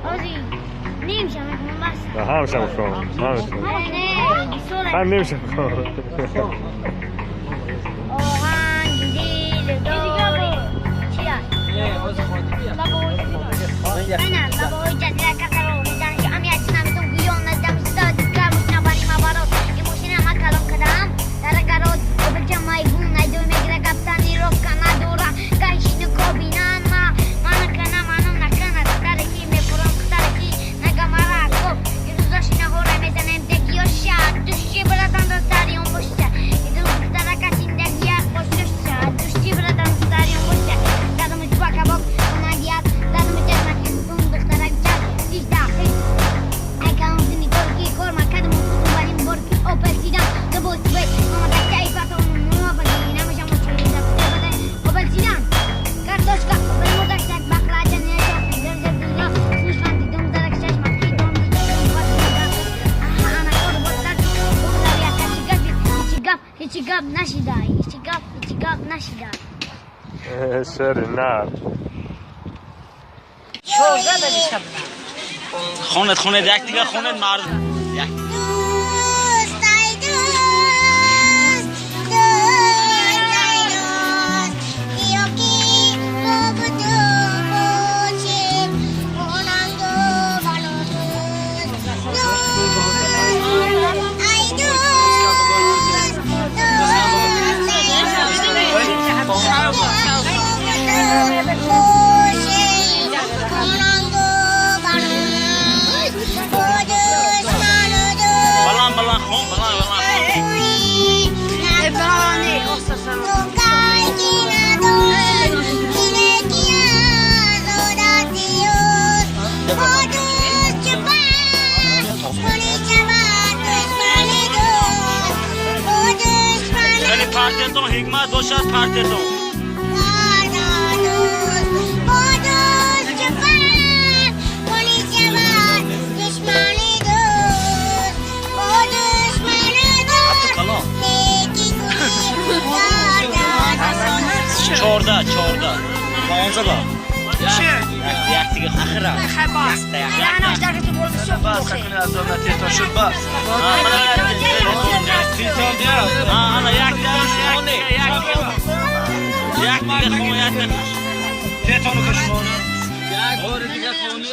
آزی نمیشم میکنم بس نه همشم میکنم من نمیشم میکنم آهنگ دل داری چی هست؟ لبای جزیره کسر رو میزنه که امی از نمیتون گیون نزدم استادی کارمش نبانی مبارات ایموشینه ما کلام کدام در قرار بچه مایگون ایدو میگره کپتانی رو کنه دورا گایشینو کوبینان ما نکنه منم نکنه ترکی میپرم ترکی نگمارا کب یه روزاشی نهوره میزنم دگی و شاد دوشی براتان دستاریون بوشه ایدو دختره کشین دگی خوشش شد دوشی براتان دستاریون بوشه دادم اتبا کباب اوناگیات دادم اتبا کنتون دختره جد دیش داخل اکاون زنی ترکی کورما کدوم خودم بریم برکی اوپل سیدم دبوس بی ماما دکته ای پاتون موافقی نمیشم مچوری دفته بده اوپل سیدم کارتوشکا اوپل مدکتک بخلا جنه شاکی درجه دنیا سوشان دیدم درک ششمت کی دوم دیدم بسیدم آها انا کور بودت بودم یا کسی گفت هیچی گفت نشیدای هیچی گفت نشیدای شری نه خونت یک دیگه خونت مرد پارتتون حکمت باشد پارتتون چورده پانزه با یک دیگه آخره باز یعنی اشتر که بولد شد باز خیلی از دولتی تا شد باز انا یک دیگه خونه تیتانو کشمانه یک بار دیگه خونه